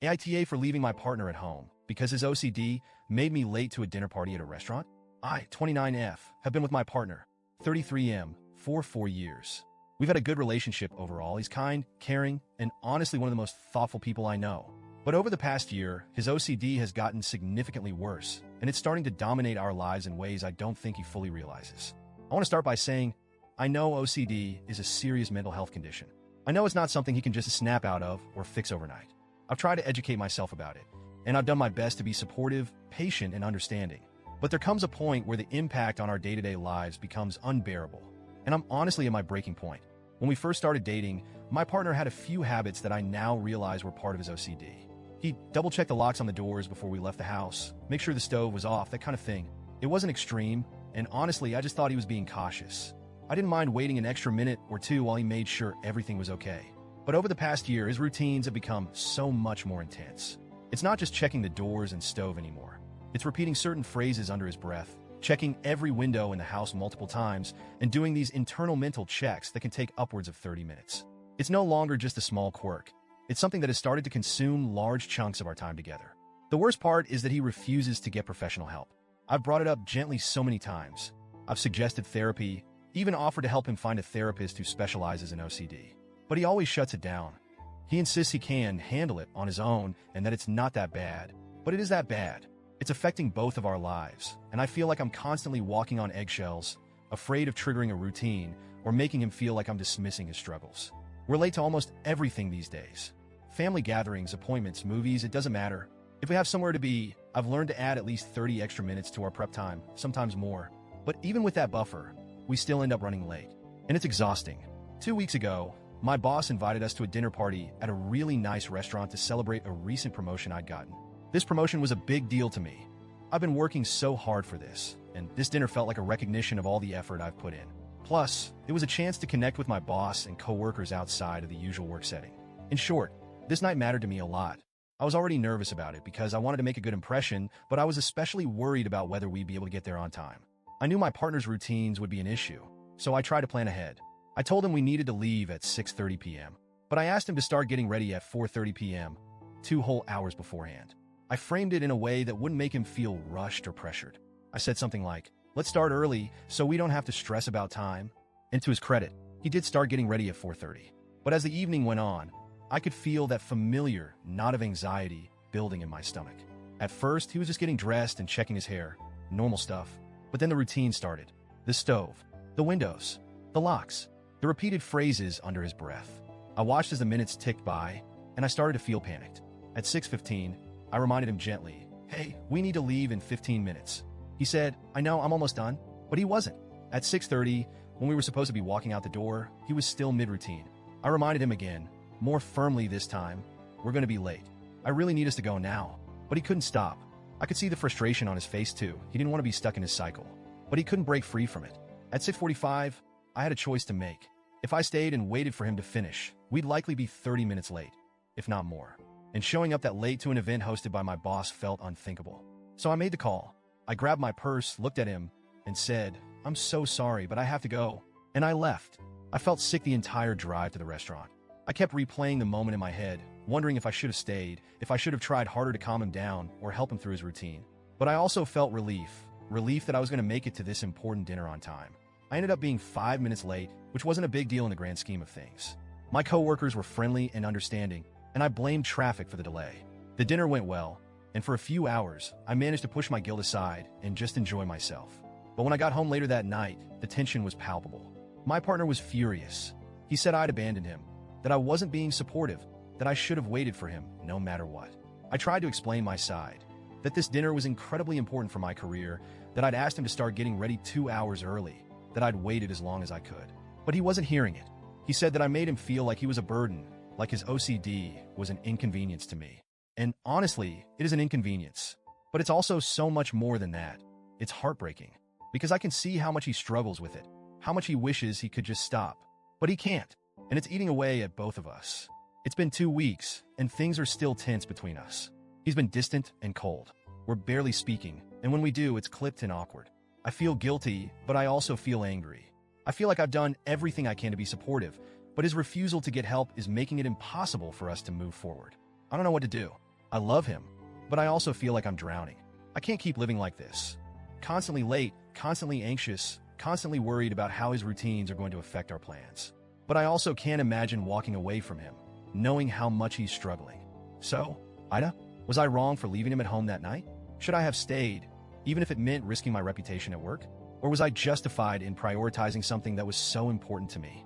AITA for leaving my partner at home because his OCD made me late to a dinner party at a restaurant. I, 29F, have been with my partner, 33M, for 4 years. We've had a good relationship overall. He's kind, caring, and honestly one of the most thoughtful people I know. But over the past year, his OCD has gotten significantly worse, and it's starting to dominate our lives in ways I don't think he fully realizes. I want to start by saying, I know OCD is a serious mental health condition. I know it's not something he can just snap out of or fix overnight. I've tried to educate myself about it, and I've done my best to be supportive, patient, and understanding. But there comes a point where the impact on our day-to-day lives becomes unbearable, and I'm honestly at my breaking point. When we first started dating, my partner had a few habits that I now realize were part of his OCD. He'd double-check the locks on the doors before we left the house, make sure the stove was off, that kind of thing. It wasn't extreme, and honestly, I just thought he was being cautious. I didn't mind waiting an extra minute or two while he made sure everything was okay. But over the past year, his routines have become so much more intense. It's not just checking the doors and stove anymore. It's repeating certain phrases under his breath, checking every window in the house multiple times, and doing these internal mental checks that can take upwards of 30 minutes. It's no longer just a small quirk. It's something that has started to consume large chunks of our time together. The worst part is that he refuses to get professional help. I've brought it up gently so many times. I've suggested therapy, even offered to help him find a therapist who specializes in OCD. But he always shuts it down. He insists he can handle it on his own and that it's not that bad. But it is that bad. It's affecting both of our lives, and I feel like I'm constantly walking on eggshells, afraid of triggering a routine or making him feel like I'm dismissing his struggles. We're late to almost everything these days. Family gatherings, appointments, movies, it doesn't matter. If we have somewhere to be, I've learned to add at least 30 extra minutes to our prep time, sometimes more. But even with that buffer, we still end up running late. And it's exhausting. 2 weeks ago, my boss invited us to a dinner party at a really nice restaurant to celebrate a recent promotion I'd gotten. This promotion was a big deal to me. I've been working so hard for this, and this dinner felt like a recognition of all the effort I've put in. Plus, it was a chance to connect with my boss and coworkers outside of the usual work setting. In short, this night mattered to me a lot. I was already nervous about it because I wanted to make a good impression, but I was especially worried about whether we'd be able to get there on time. I knew my partner's routines would be an issue, so I tried to plan ahead. I told him we needed to leave at 6:30 p.m., but I asked him to start getting ready at 4:30 p.m., 2 whole hours beforehand. I framed it in a way that wouldn't make him feel rushed or pressured. I said something like, let's start early so we don't have to stress about time. And to his credit, he did start getting ready at 4:30. But as the evening went on, I could feel that familiar knot of anxiety building in my stomach. At first, he was just getting dressed and checking his hair, normal stuff. But then the routine started. The stove, the windows, the locks, the repeated phrases under his breath. I watched as the minutes ticked by, and I started to feel panicked. At 6:15, I reminded him gently, hey, we need to leave in 15 minutes. He said, I know, I'm almost done. But he wasn't. At 6:30, when we were supposed to be walking out the door, he was still mid-routine. I reminded him again, more firmly this time, we're going to be late. I really need us to go now. But he couldn't stop. I could see the frustration on his face too. He didn't want to be stuck in his cycle. But he couldn't break free from it. At 6:45, I had a choice to make. If I stayed and waited for him to finish, we'd likely be 30 minutes late, if not more. And showing up that late to an event hosted by my boss felt unthinkable. So I made the call. I grabbed my purse, looked at him, and said, I'm so sorry, but I have to go. And I left. I felt sick the entire drive to the restaurant. I kept replaying the moment in my head, wondering if I should have stayed, if I should have tried harder to calm him down or help him through his routine. But I also felt relief that I was going to make it to this important dinner on time. I ended up being 5 minutes late, which wasn't a big deal in the grand scheme of things. My coworkers were friendly and understanding, and I blamed traffic for the delay. The dinner went well, and for a few hours, I managed to push my guilt aside and just enjoy myself. But when I got home later that night, the tension was palpable. My partner was furious. He said I'd abandoned him, that I wasn't being supportive, that I should have waited for him no matter what. I tried to explain my side, that this dinner was incredibly important for my career, that I'd asked him to start getting ready 2 hours early, that I'd waited as long as I could. But he wasn't hearing it. He said that I made him feel like he was a burden, like his OCD was an inconvenience to me. And honestly, it is an inconvenience. But it's also so much more than that. It's heartbreaking, because I can see how much he struggles with it, how much he wishes he could just stop. But he can't, and it's eating away at both of us. It's been 2 weeks, and things are still tense between us. He's been distant and cold. We're barely speaking, and when we do, it's clipped and awkward. I feel guilty, but I also feel angry. I feel like I've done everything I can to be supportive, but his refusal to get help is making it impossible for us to move forward. I don't know what to do. I love him, but I also feel like I'm drowning. I can't keep living like this. Constantly late, constantly anxious, constantly worried about how his routines are going to affect our plans. But I also can't imagine walking away from him, knowing how much he's struggling. So, Ida, was I wrong for leaving him at home that night? Should I have stayed, even if it meant risking my reputation at work? Or was I justified in prioritizing something that was so important to me?